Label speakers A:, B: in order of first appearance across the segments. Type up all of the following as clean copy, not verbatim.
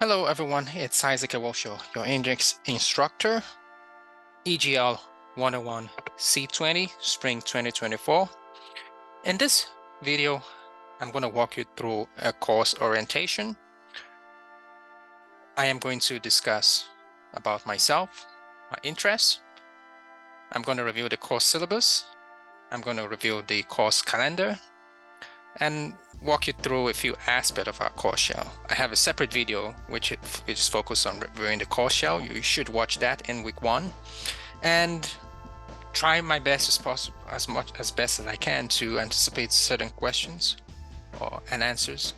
A: Hello everyone, it's Isaac Awosho, your Index instructor, EGL 101 C20 Spring 2024. In this video, I'm going to walk you through a course orientation. I am going to discuss about myself, my interests. I'm going to review the course syllabus. I'm going to review the course calendar and walk you through a few aspects of our course shell. I have a separate video which is focused on reviewing the course shell. You should watch that in week 1 and try my best as possible, as best as I can, to anticipate certain questions and answers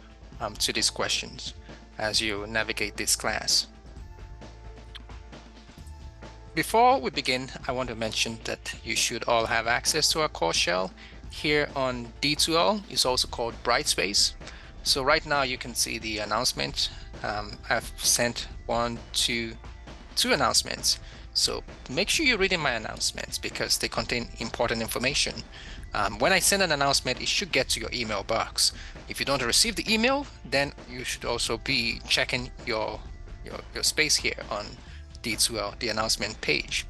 A: to these questions as you navigate this class. Before we begin, I want to mention that you should all have access to our course shell. Here on D2L is also called Brightspace. So right now you can see the announcement. I've sent two announcements. So make sure you're reading my announcements because they contain important information. When I send an announcement, it should get to your email box. If you don't receive the email, then you should also be checking your space here on D2L, the announcement page.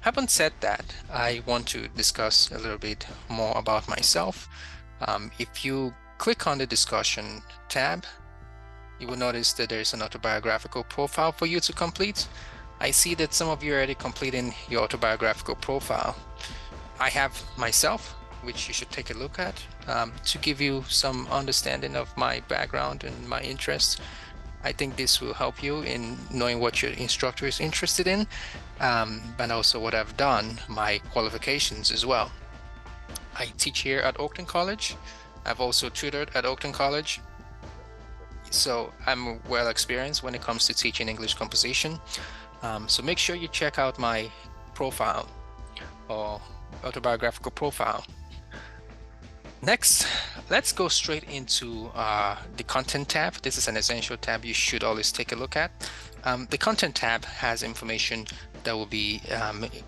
A: Having said that, I want to discuss a little bit more about myself. If you click on the discussion tab, you will notice that there's an autobiographical profile for you to complete. I see that some of you are already completing your autobiographical profile. I have myself, which you should take a look at, to give you some understanding of my background and my interests. I think this will help you in knowing what your instructor is interested in, but also what I've done, my qualifications as well. I teach here at Oakton College. I've also tutored at Oakton College. So I'm well experienced when it comes to teaching English composition. So make sure you check out my profile or autobiographical profile. Next, let's go straight into the content tab. This is an essential tab you should always take a look at. The content tab has information that will be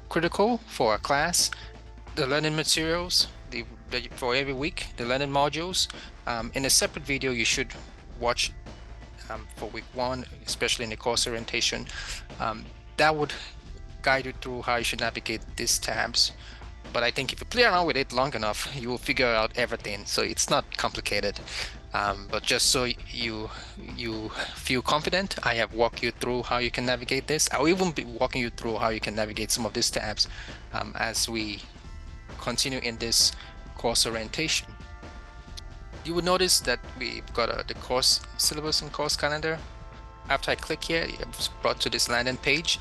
A: critical for a class, the learning materials for every week, the learning modules. In a separate video you should watch for week 1, especially in the course orientation. That would guide you through how you should navigate these tabs. But I think if you play around with it long enough, you will figure out everything. So it's not complicated. But just so you feel confident, I have walked you through how you can navigate this. I'll even be walking you through how you can navigate some of these tabs as we continue in this course orientation. You will notice that we've got the course syllabus and course calendar. After I click here, it's brought to this landing page.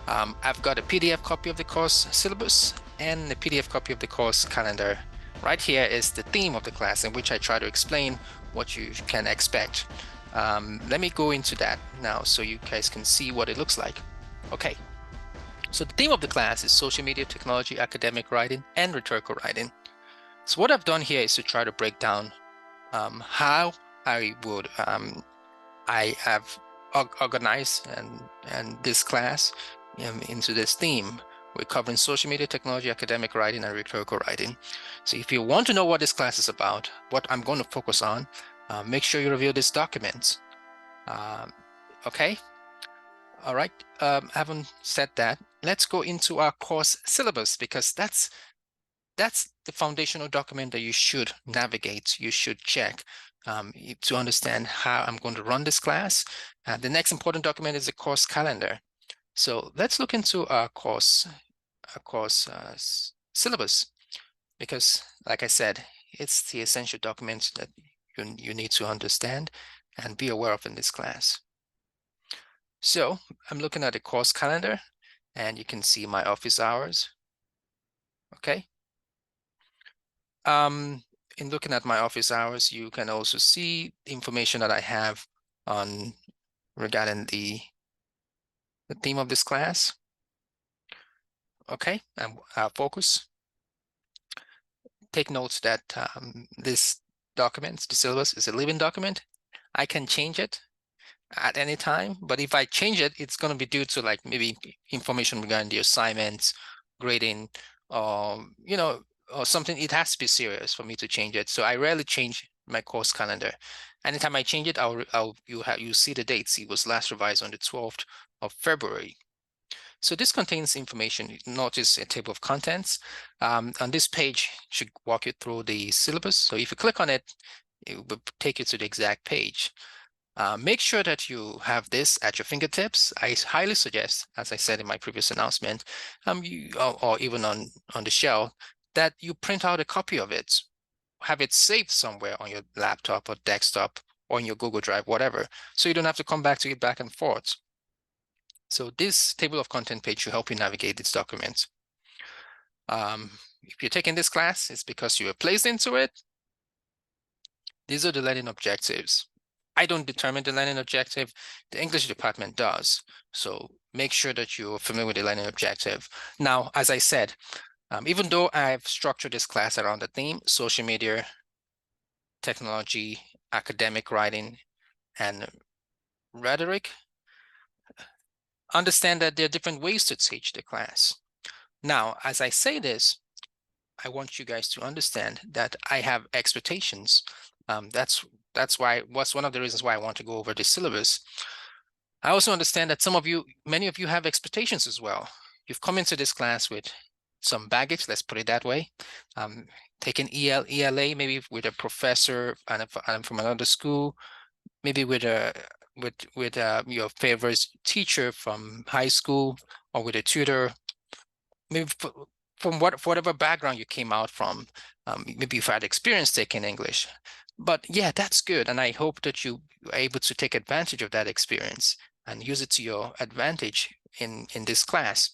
A: I've got a PDF copy of the course syllabus and a PDF copy of the course calendar. Right here is the theme of the class in which I try to explain what you can expect. Let me go into that now so you guys can see what it looks like. Okay, so the theme of the class is social media technology, academic writing, and rhetorical writing. So what I've done here is to try to break down how I have organized and this class into this theme. We're covering social media technology, academic writing, and rhetorical writing. So if you want to know what this class is about, what I'm going to focus on, make sure you review this document. Okay. All right. Having said that, let's go into our course syllabus because that's the foundational document that you should navigate, you should check to understand how I'm going to run this class. The next important document is the course calendar. So let's look into our course syllabus because, like I said, it's the essential document that you need to understand and be aware of in this class. So I'm looking at the course calendar and you can see my office hours. Okay. In looking at my office hours, you can also see the information that I have on regarding the theme of this class. Okay, and focus. Take notes that this document, the syllabus, is a living document. I can change it at any time, but if I change it, it's going to be due to like maybe information regarding the assignments, grading, or something. It has to be serious for me to change it. So I rarely change my course calendar. Anytime I change it, you see the dates. It was last revised on the 12th of February. So this contains information. Notice a table of contents. On this page, should walk you through the syllabus. So if you click on it, it will take you to the exact page. Make sure that you have this at your fingertips. I highly suggest, as I said in my previous announcement, or even on the shell, that you print out a copy of it. Have it saved somewhere on your laptop or desktop or in your Google Drive, whatever, so you don't have to come back to it back and forth. So this table of content page should help you navigate this document. If you're taking this class, it's because you were placed into it. These are the learning objectives. I don't determine the learning objective, the English department does. So make sure that you're familiar with the learning objective. Now, as I said, even though I've structured this class around the theme, social media, technology, academic writing, and rhetoric, understand that there are different ways to teach the class. Now, as I say this, I want you guys to understand that I have expectations. That's one of the reasons why I want to go over the syllabus. I also understand that many of you have expectations as well. You've come into this class with some baggage, let's put it that way. Taking ELA, maybe with a professor and from another school, maybe with your favorite teacher from high school, or with a tutor, maybe from whatever background you came out from. Maybe you've had experience taking English. But yeah, that's good. And I hope that you are able to take advantage of that experience and use it to your advantage in this class.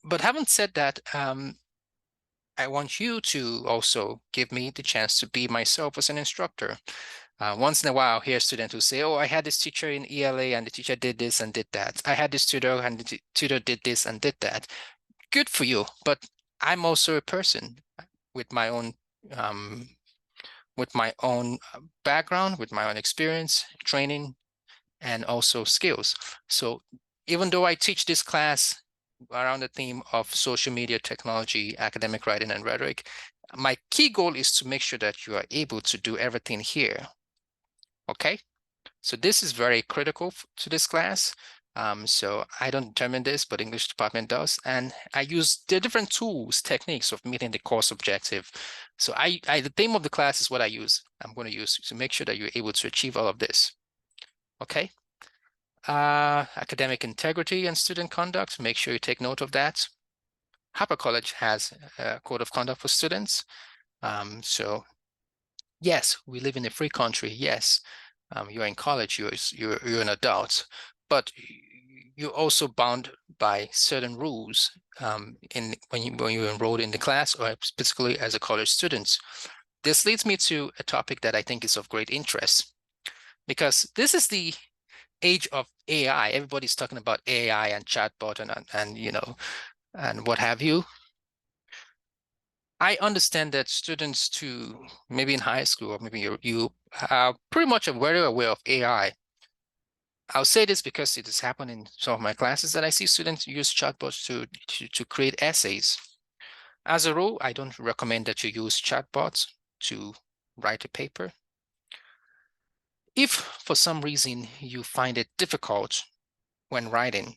A: But having said that, I want you to also give me the chance to be myself as an instructor. Once in a while, I hear students who say, oh, I had this teacher in ELA and the teacher did this and did that. I had this tutor and the tutor did this and did that. Good for you, but I'm also a person with my own background, with my own experience, training, and also skills. So even though I teach this class around the theme of social media, technology, academic writing, and rhetoric, my key goal is to make sure that you are able to do everything here. Okay? So this is very critical to this class. So I don't determine this, but English department does. And I use the different tools, techniques of meeting the course objective. So the theme of the class is what I'm going to use to make sure that you're able to achieve all of this. Okay. Academic integrity and student conduct, make sure you take note of that. Harper College has a code of conduct for students. So yes, we live in a free country. Yes, you're in college, you're an adult, but you're also bound by certain rules when you enrolled in the class, or particularly as a college student. This leads me to a topic that I think is of great interest, because this is the age of AI. Everybody's talking about AI and chatbot and what have you. I understand that students too, maybe in high school, or maybe you are pretty much very aware of AI. I'll say this because it has happened in some of my classes that I see students use chatbots to create essays. As a rule, I don't recommend that you use chatbots to write a paper. If for some reason you find it difficult when writing,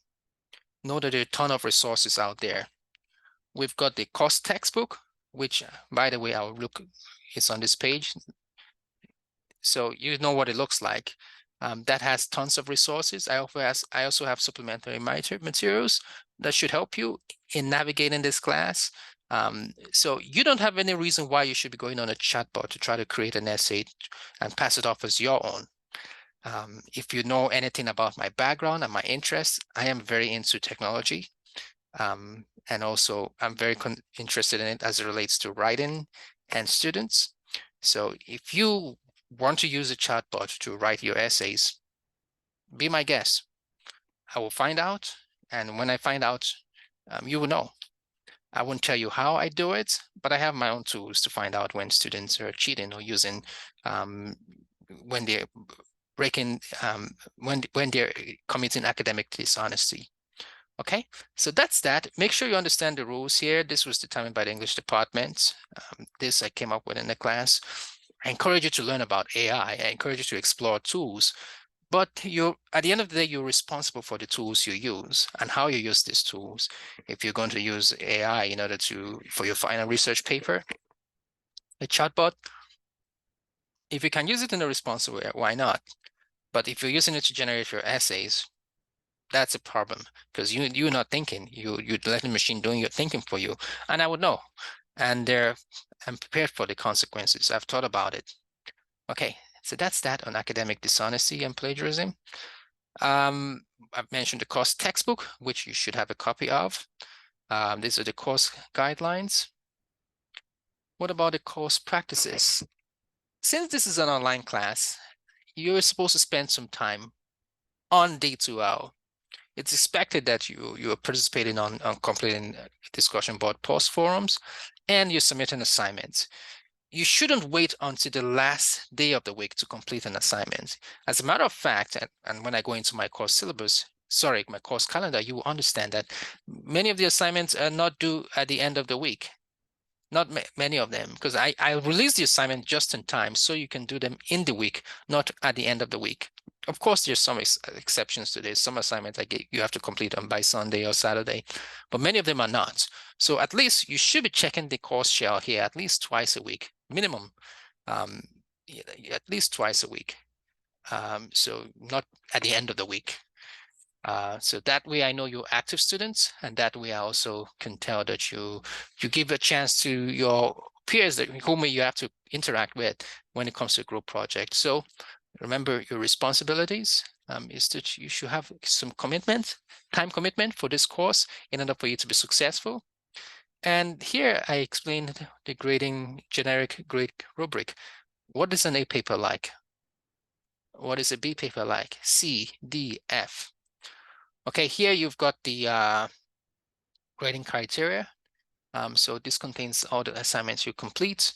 A: know that there are a ton of resources out there. We've got the course textbook, which, by the way, it's on this page. So you know what it looks like. That has tons of resources. I also have supplementary materials that should help you in navigating this class. So you don't have any reason why you should be going on a chatbot to try to create an essay and pass it off as your own. If you know anything about my background and my interests, I am very into technology. And also I'm very interested in it as it relates to writing and students. So if you want to use a chatbot to write your essays, be my guest. I will find out, and when I find out, you will know. I won't tell you how I do it, but I have my own tools to find out when students are cheating or using, when they're breaking, when they're committing academic dishonesty. Okay, so that's that. Make sure you understand the rules here. This was determined by the English department. This I came up with in the class. I encourage you to learn about AI. I encourage you to explore tools. But at the end of the day, you're responsible for the tools you use and how you use these tools. If you're going to use AI in order for your final research paper, a chatbot, if you can use it in a responsible way, why not? But if you're using it to generate your essays, that's a problem because you're not thinking. You're letting the machine doing your thinking for you. And I would know. And I'm prepared for the consequences. I've thought about it. Okay, so that's that on academic dishonesty and plagiarism. I've mentioned the course textbook, which you should have a copy of. These are the course guidelines. What about the course practices? Since this is an online class, you're supposed to spend some time on D2L. It's expected that you are participating on completing discussion board post forums and you're submitting assignments. You shouldn't wait until the last day of the week to complete an assignment. As a matter of fact, and when I go into my course syllabus, sorry, my course calendar, you will understand that many of the assignments are not due at the end of the week. Not many of them, because I release the assignment just in time so you can do them in the week, not at the end of the week. Of course, there's some exceptions to this. Some assignments you have to complete them by Sunday or Saturday, but many of them are not. So at least you should be checking the course shell here at least twice a week, minimum, at least twice a week. So not at the end of the week. So that way I know you're active students, and that way I also can tell that you give a chance to your peers whom you have to interact with when it comes to a group project. So remember your responsibilities is that you should have some commitment, time commitment for this course in order for you to be successful. And here I explained the grading generic grade rubric. What is an A paper like? What is a B paper like? C, D, F. Okay, here you've got the grading criteria. So this contains all the assignments you complete.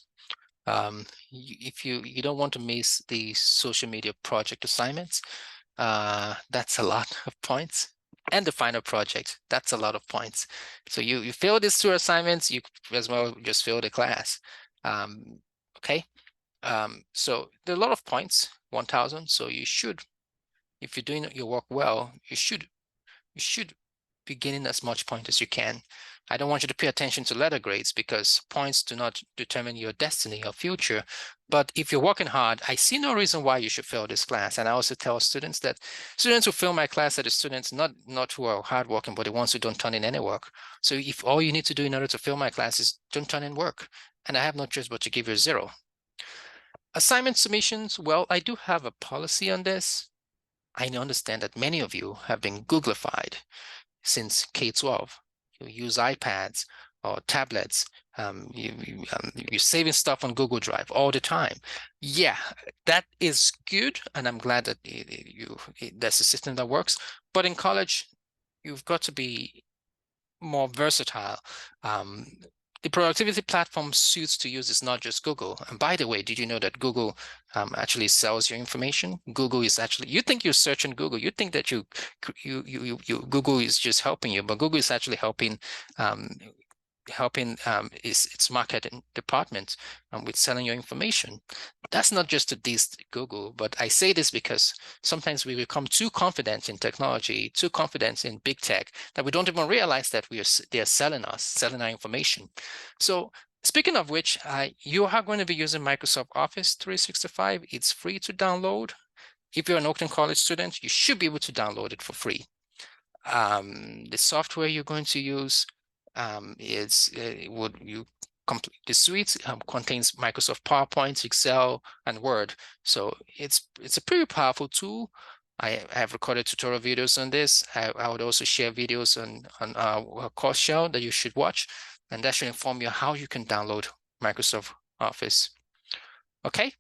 A: If you don't want to miss the social media project assignments, that's a lot of points. And the final project, that's a lot of points. So you fail these 2 assignments, you as well just fail the class. Okay, so there are a lot of points, 1,000. So you should, if you're doing your work well, you should be gaining as much point as you can. I don't want you to pay attention to letter grades because points do not determine your destiny or future. But if you're working hard, I see no reason why you should fail this class. And I also tell students that students who fail my class are the students not who are hardworking, but the ones who don't turn in any work. So if all you need to do in order to fail my class is don't turn in work, and I have no choice but to give you 0. Assignment submissions, well, I do have a policy on this. I understand that many of you have been Googlified since K-12. You use iPads or tablets. You're saving stuff on Google Drive all the time. Yeah, that is good, and I'm glad that that's a system that works. But in college, you've got to be more versatile. The productivity platform suits to use is not just Google. And by the way, did you know that Google actually sells your information? Google is actually, you think you're searching Google, you think that Google is just helping you, but Google is actually helping its marketing department with selling your information. That's not just to diss Google, but I say this because sometimes we become too confident in technology, too confident in big tech, that we don't even realize that they're selling our information. So speaking of which, you are going to be using Microsoft Office 365. It's free to download. If you're an Oakland College student, you should be able to download it for free. The software you're going to use is the suite contains Microsoft PowerPoint, Excel, and Word. So it's a pretty powerful tool. I have recorded tutorial videos on this. I would also share videos on a course shell that you should watch, and that should inform you how you can download Microsoft Office. Okay.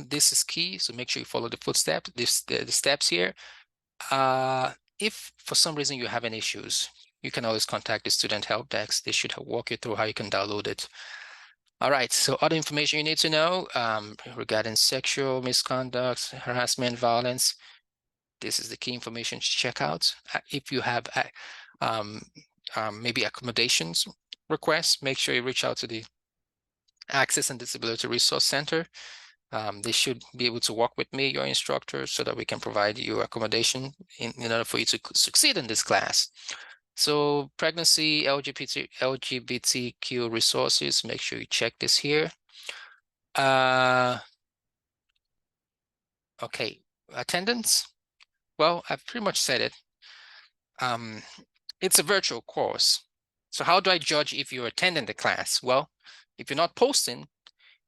A: This is key, so make sure you follow the footsteps, the steps here. If for some reason you have any issues, you can always contact the student help desk. They should walk you through how you can download it. All right, so other information you need to know regarding sexual misconduct, harassment, violence. This is the key information to check out. If you have maybe accommodations requests, make sure you reach out to the Access and Disability Resource Center. They should be able to work with me, your instructor, so that we can provide you accommodation in order for you to succeed in this class. So pregnancy, LGBTQ resources, make sure you check this here. Okay, attendance. Well, I've pretty much said it. It's a virtual course. So how do I judge if you're attending the class? Well, if you're not posting,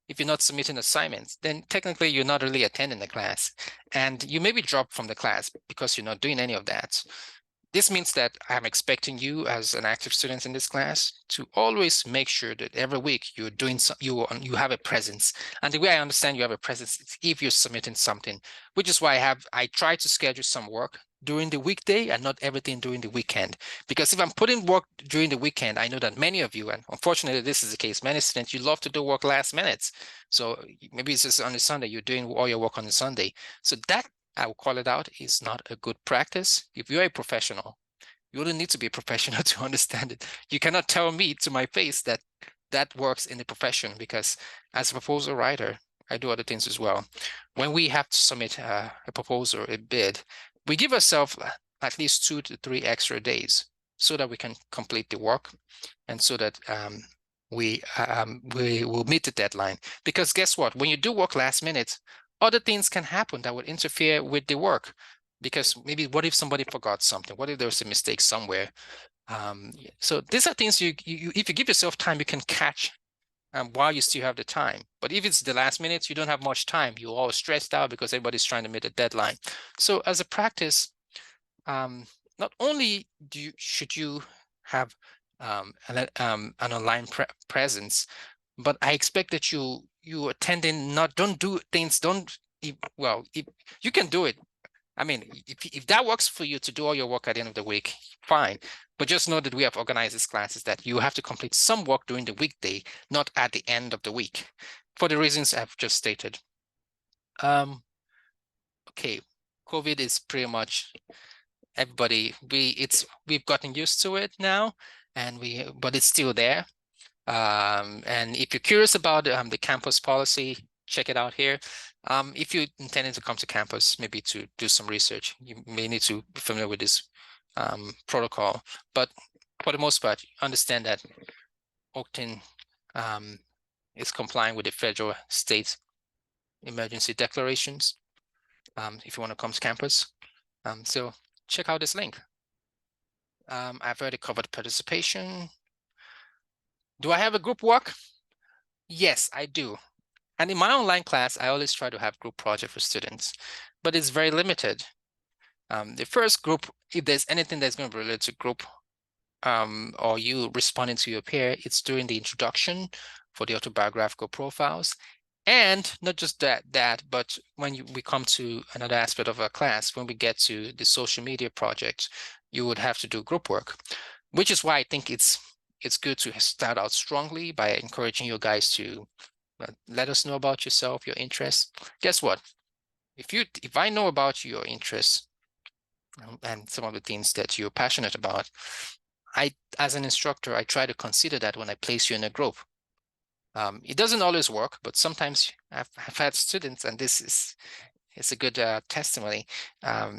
A: if you're not submitting assignments, then technically you're not really attending the class. And you may be dropped from the class because you're not doing any of that. This means that I'm expecting you as an active student in this class to always make sure that every week you're doing you have a presence. And the way I understand you have a presence is if you're submitting something, which is why I try to schedule some work during the weekday and not everything during the weekend. Because if I'm putting work during the weekend, I know that many of you, and unfortunately this is the case, many students, you love to do work last minute. So maybe it's just on a Sunday, you're doing all your work on a Sunday. So that, I will call it out, is not a good practice. If you're a professional, you don't need to be a professional to understand it. You cannot tell me to my face that that works in the profession, because as a proposal writer, I do other things as well. When we have to submit a proposal, a bid, we give ourselves at least 2 to 3 extra days so that we can complete the work and so that we will meet the deadline. Because guess what? When you do work last minute, other things can happen that would interfere with the work. Because maybe what if somebody forgot something? What if there was a mistake somewhere? So these are things if you give yourself time, you can catch while you still have the time. But if it's the last minute, you don't have much time. You're all stressed out because everybody's trying to meet a deadline. So as a practice, not only should you have an online presence, but I expect that you attending, don't do things, well, if you can do it. I mean, if that works for you to do all your work at the end of the week, fine. But just know that we have organized these classes that you have to complete some work during the weekday, not at the end of the week, for the reasons I've just stated. Okay, COVID is pretty much everybody. We've gotten used to it now, but it's still there. And if you're curious about the campus policy, check it out here. If you're intending to come to campus, maybe to do some research, you may need to be familiar with this protocol. But for the most part, understand that Oakton is complying with the federal state emergency declarations if you want to come to campus. So check out this link. I've already covered participation. Do I have a group work? Yes, I do. And in my online class, I always try to have group project for students, but it's very limited. The first group, if there's anything that's going to be related to group or you responding to your peer, it's during the introduction for the autobiographical profiles. And not just that, but when we come to another aspect of our class, when we get to the social media project, you would have to do group work, which is why I think it's good to start out strongly by encouraging you guys to let us know about yourself, your interests. Guess what? If I know about your interests and some of the things that you're passionate about, as an instructor, I try to consider that when I place you in a group. It doesn't always work, but sometimes I've had students, and it's a good testimony,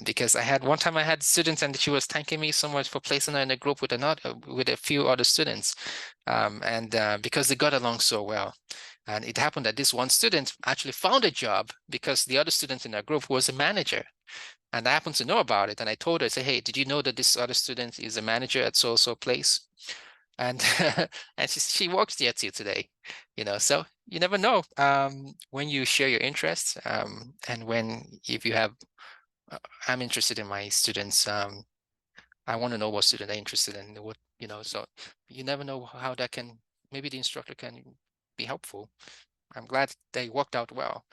A: because one time I had students and she was thanking me so much for placing her in a group with a few other students, and because they got along so well. And it happened that this one student actually found a job because the other student in our group was a manager. And I happened to know about it. And I told her, I said, hey, did you know that this other student is a manager at so-so place? And and she works there till today, so you never know when you share your interests, and if you have, I'm interested in my students. I want to know what student they're interested in, so you never know how that maybe the instructor can be helpful. I'm glad they worked out well.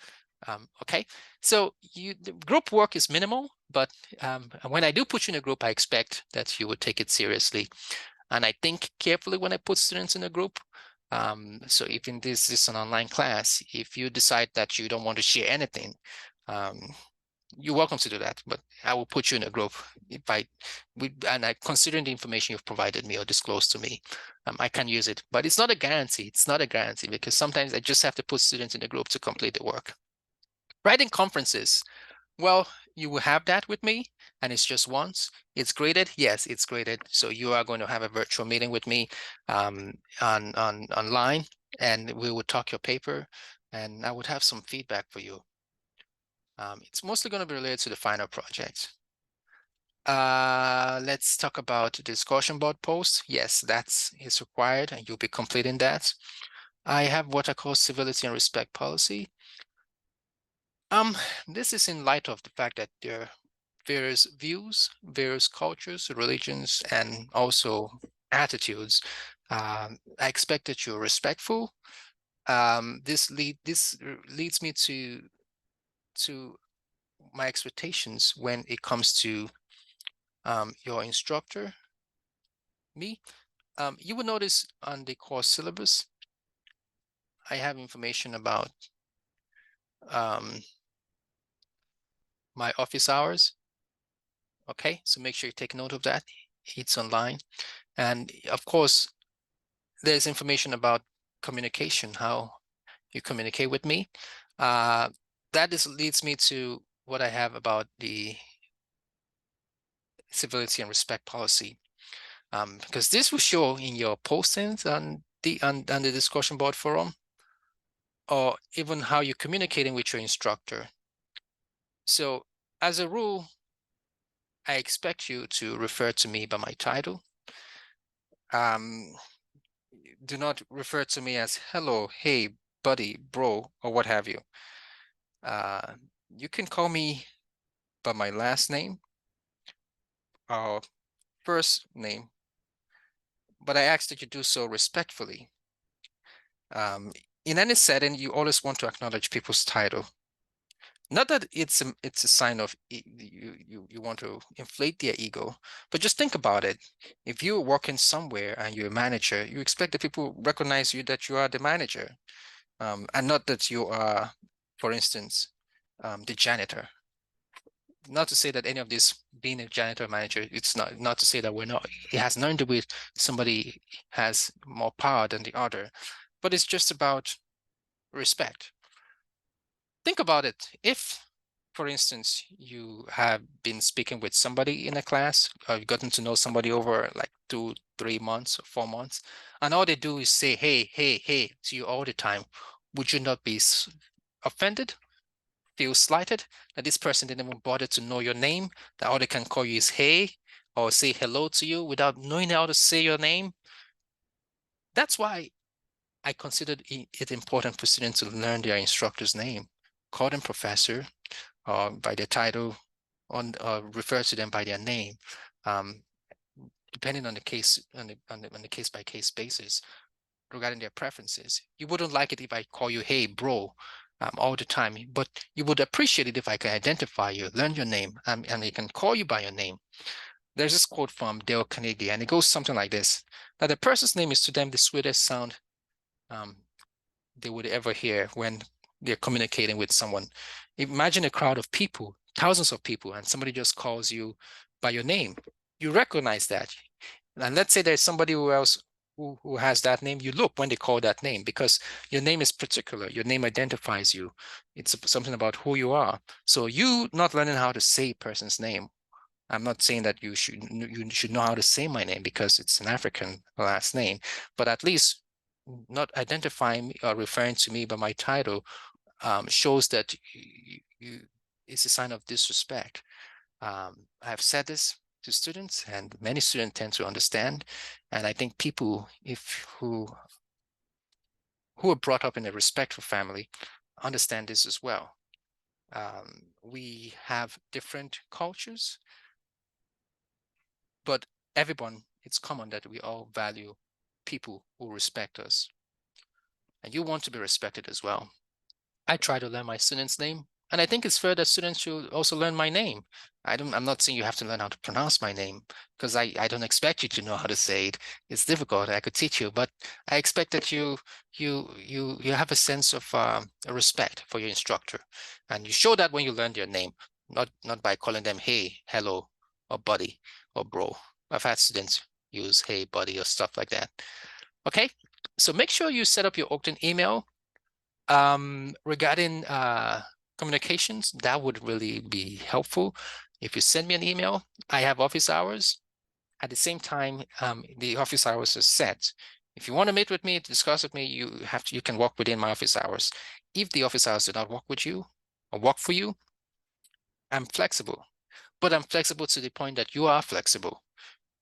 A: Okay, so the group work is minimal, but when I do put you in a group, I expect that you would take it seriously. And I think carefully when I put students in a group. So if this is an online class, if you decide that you don't want to share anything, you're welcome to do that, but I will put you in a group and I considering the information you've provided me or disclosed to me, I can use it, but it's not a guarantee. It's not a guarantee because sometimes I just have to put students in the group to complete the work. Writing conferences, well, you will have that with me, and it's just once. It's graded. Yes, it's graded. So you are going to have a virtual meeting with me online, and we would talk your paper, and I would have some feedback for you. It's mostly going to be related to the final project. Let's talk about the discussion board post. Yes, is required, and you'll be completing that. I have what I call civility and respect policy. This is in light of the fact that there are various views, various cultures, religions, and also attitudes. I expect that you're respectful. This leads me to my expectations when it comes to your instructor, me. You will notice on the course syllabus, I have information about my office hours. Okay, so make sure you take note of that. It's online. And of course, there's information about communication, how you communicate with me. Leads me to what I have about the civility and respect policy. Because this will show in your postings on the discussion board forum, or even how you're communicating with your instructor. So as a rule, I expect you to refer to me by my title. Do not refer to me as hello, hey, buddy, bro, or what have you. You can call me by my last name or first name, but I ask that you do so respectfully. In any setting, you always want to acknowledge people's title. Not that it's a sign of you want to inflate their ego, but just think about it. If you're working somewhere and you're a manager, you expect that people recognize you that you are the manager, and not that you are, for instance, the janitor. Not to say that any of this being a janitor manager, it's not to say that we're not. It has nothing to do with somebody has more power than the other, but it's just about respect. Think about it. If, for instance, you have been speaking with somebody in a class, or you've gotten to know somebody over like 2, 3 months or 4 months, and all they do is say, hey, hey, hey, to you all the time, would you not be offended, feel slighted that this person didn't even bother to know your name, that all they can call you is hey, or say hello to you without knowing how to say your name? That's why I considered it important for students to learn their instructor's name. Call them professor, by their title, refer to them by their name, depending on the case, on the case by case basis regarding their preferences. You wouldn't like it if I call you hey bro all the time, but you would appreciate it if I can identify you, learn your name, and I can call you by your name. There's this quote from Dale Carnegie, and it goes something like this: that a person's name is to them the sweetest sound they would ever hear when they're communicating with someone. Imagine a crowd of people, thousands of people, and somebody just calls you by your name. You recognize that. And let's say there's somebody who has that name, you look when they call that name because your name is particular. Your name identifies you. It's something about who you are. So you not learning how to say a person's name. I'm not saying that you should know how to say my name because it's an African last name, but at least not identifying me or referring to me by my title shows that it's a sign of disrespect. I've said this to students, and many students tend to understand. And I think people who are brought up in a respectful family understand this as well. We have different cultures, but everyone, it's common that we all value people who respect us. And you want to be respected as well. I try to learn my student's name, and I think it's fair that students should also learn my name. I'm not saying you have to learn how to pronounce my name, because I don't expect you to know how to say it. It's difficult. I could teach you, but I expect that you have a sense of a respect for your instructor, and you show that when you learn their name. not by calling them hey, hello, or buddy, or bro. I've had students use hey, buddy, or stuff like that. Okay, so make sure you set up your Okta email. Regarding communications, that would really be helpful. If you send me an email, I have office hours. At the same time, the office hours are set. If you want to meet with me, to discuss with me, you can walk within my office hours. If the office hours do not work with you or work for you, I'm flexible. But I'm flexible to the point that you are flexible.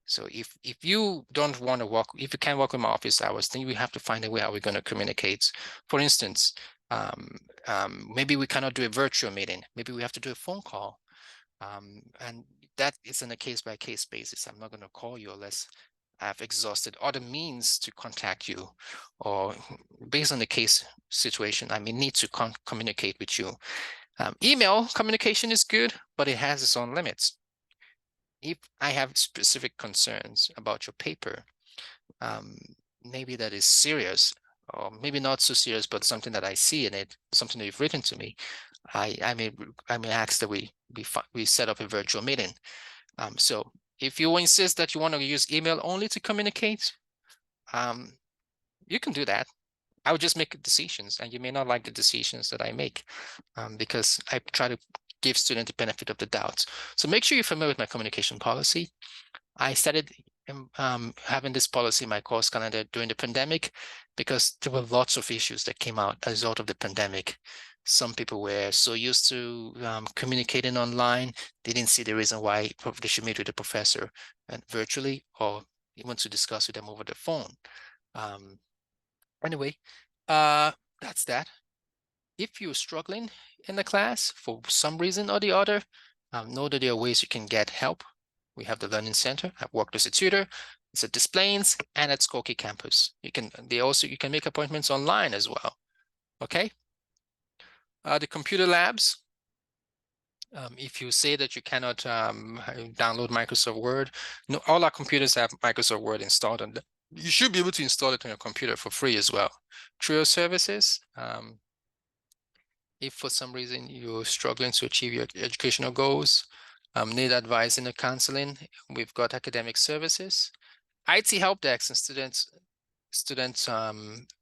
A: So if you don't want to work, if you can't work with my office hours, then we have to find a way how we're going to communicate. For instance, maybe we cannot do a virtual meeting. Maybe we have to do a phone call. And that is on a case-by-case basis. I'm not going to call you unless I've exhausted other means to contact you, or based on the case situation, I may need to communicate with you. Email communication is good, but it has its own limits. If I have specific concerns about your paper, maybe that is serious, or maybe not so serious, but something that I see in it, something that you've written to me, I may ask that we set up a virtual meeting. So if you insist that you want to use email only to communicate, you can do that. I would just make decisions, and you may not like the decisions that I make, because I try to give students the benefit of the doubt. So make sure you're familiar with my communication policy. I started having this policy in my course calendar during the pandemic because there were lots of issues that came out as a result of the pandemic. Some people were so used to communicating online, they didn't see the reason why they should meet with the professor and virtually, or even to discuss with them over the phone. Anyway, that's that. If you're struggling in the class for some reason or the other, know that there are ways you can get help. We have the Learning Center. I've worked as a tutor. It's at Des Plaines and at Skokie campus. You can make appointments online as well. Okay. The computer labs. If you say that you cannot download Microsoft Word, no, all our computers have Microsoft Word installed, and you should be able to install it on your computer for free as well. Trio services. If for some reason you're struggling to achieve your educational goals, need advice in the counseling, we've got academic services, IT help desk, and students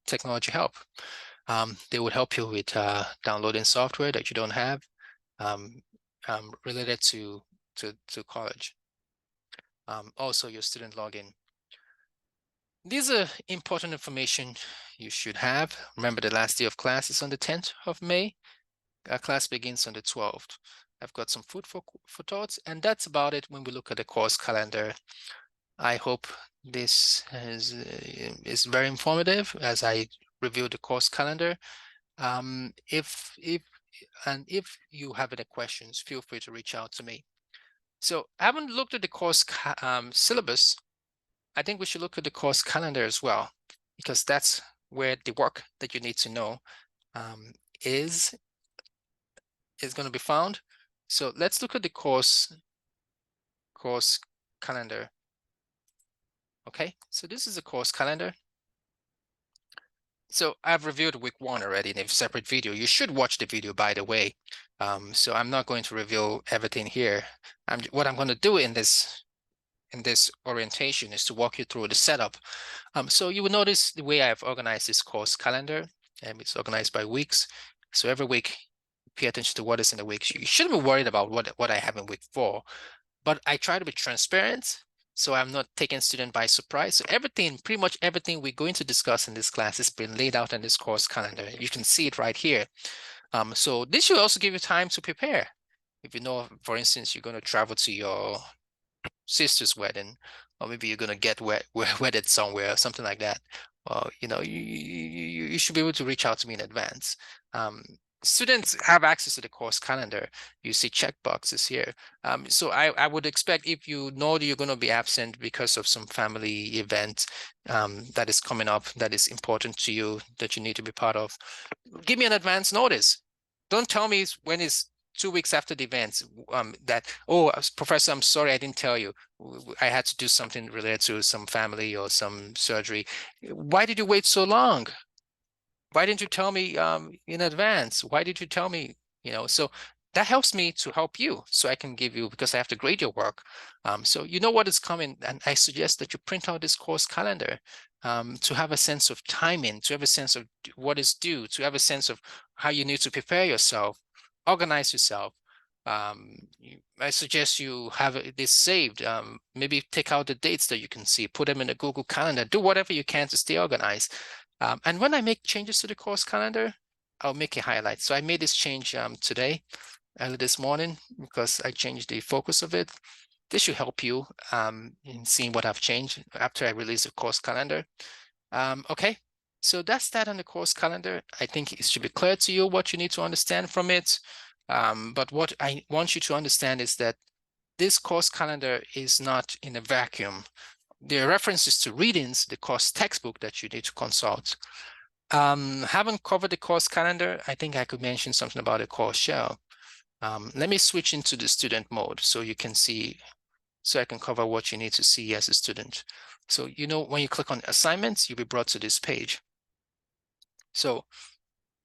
A: technology help. They would help you with downloading software that you don't have related to college. Also your student login. These are important information you should have. Remember, the last day of class is on the 10th of May. Our class begins on the 12th. I've got some food for thoughts, and that's about it when we look at the course calendar. I hope this is very informative as I review the course calendar. If you have any questions, feel free to reach out to me. So I haven't looked at the course syllabus. I think we should look at the course calendar as well, because that's where the work that you need to know is going to be found. So let's look at the course calendar. Okay, so this is a course calendar. So I've reviewed week 1 already in a separate video. You should watch the video, by the way. So I'm not going to reveal everything here. What I'm going to do in this orientation is to walk you through the setup. So you will notice the way I've organized this course calendar, and it's organized by weeks. So every week, pay attention to what is in the weeks. You shouldn't be worried about what I have in week 4, but I try to be transparent, so I'm not taking student by surprise. So pretty much everything we're going to discuss in this class has been laid out in this course calendar. You can see it right here. So this should also give you time to prepare. If you know, for instance, you're going to travel to your sister's wedding, or maybe you're going to get wedded somewhere or something like that, you should be able to reach out to me in advance. Students have access to the course calendar. You see check boxes here. So I would expect, if you know that you're going to be absent because of some family event that is coming up, that is important to you, that you need to be part of, give me an advance notice. Don't tell me when it's 2 weeks after the event that, oh, professor, I'm sorry, I didn't tell you. I had to do something related to some family or some surgery. Why did you wait so long? Why didn't you tell me in advance? Why did you tell me? So that helps me to help you, so I can give you, because I have to grade your work. So you know what is coming, and I suggest that you print out this course calendar to have a sense of timing, to have a sense of what is due, to have a sense of how you need to prepare yourself, organize yourself. I suggest you have this saved. Maybe take out the dates that you can see, put them in a Google Calendar, do whatever you can to stay organized. And when I make changes to the course calendar, I'll make a highlight. So I made this change today, early this morning, because I changed the focus of it. This should help you in seeing what I've changed after I release the course calendar. Okay, so that's that on the course calendar. I think it should be clear to you what you need to understand from it. But what I want you to understand is that this course calendar is not in a vacuum. There are references to readings, the course textbook that you need to consult. Haven't covered the course calendar. I think I could mention something about the course shell. Let me switch into the student mode so you can see, so I can cover what you need to see as a student. So, you know, when you click on assignments, you'll be brought to this page. So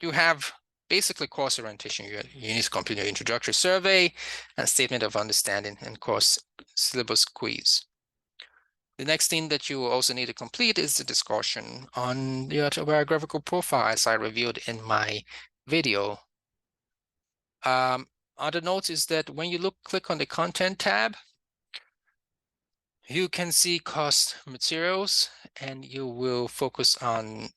A: you have basically course orientation. You need to complete your introductory survey and statement of understanding and course syllabus quiz. The next thing that you also need to complete is the discussion on the autobiographical profile, as I reviewed in my video. Other notes is that when you click on the content tab, you can see course materials, and you will focus on,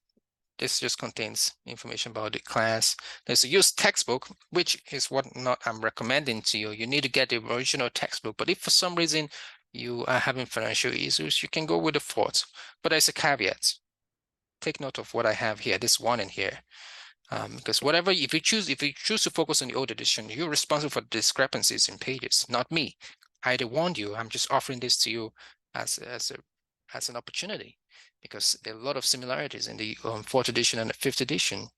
A: this just contains information about the class. There's a used textbook, which is what I'm recommending to you. You need to get the original textbook, but if for some reason you are having financial issues, you can go with the fourth. But there's a caveat. Take note of what I have here, this one in here. Because whatever, if you choose to focus on the old edition, you're responsible for the discrepancies in pages, not me. I warned you. I'm just offering this to you as an opportunity, because there are a lot of similarities in the fourth edition and the fifth edition.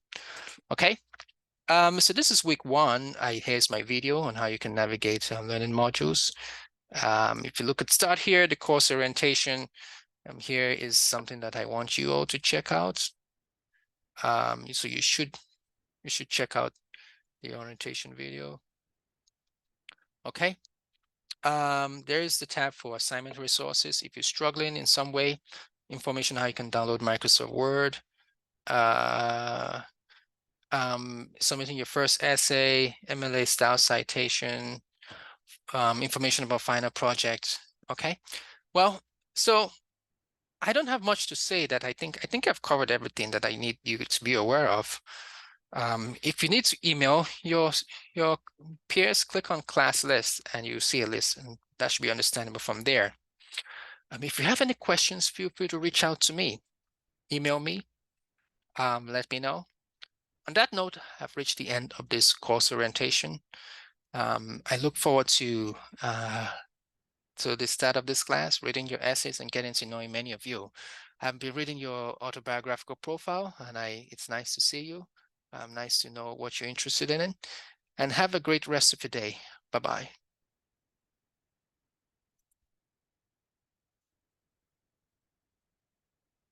A: Okay. So this is week one. Here's my video on how you can navigate learning modules. If you look at start here, the course orientation, here is something that I want you all to check out. So you should check out the orientation video. Okay. There is the tab for assignment resources. If you're struggling in some way, information how you can download Microsoft Word, submitting your first essay, MLA style citation, information about final project. Okay. Well, so I don't have much to say. That I think I've covered everything that I need you to be aware of. If you need to email your peers, click on class list and you see a list, and that should be understandable from there. If you have any questions, feel free to reach out to me. Email me, let me know. On that note, I've reached the end of this course orientation. I look forward to the start of this class, reading your essays and getting to know many of you. I've been reading your autobiographical profile, and it's nice to see you. Nice to know what you're interested in, and have a great rest of your day. Bye-bye.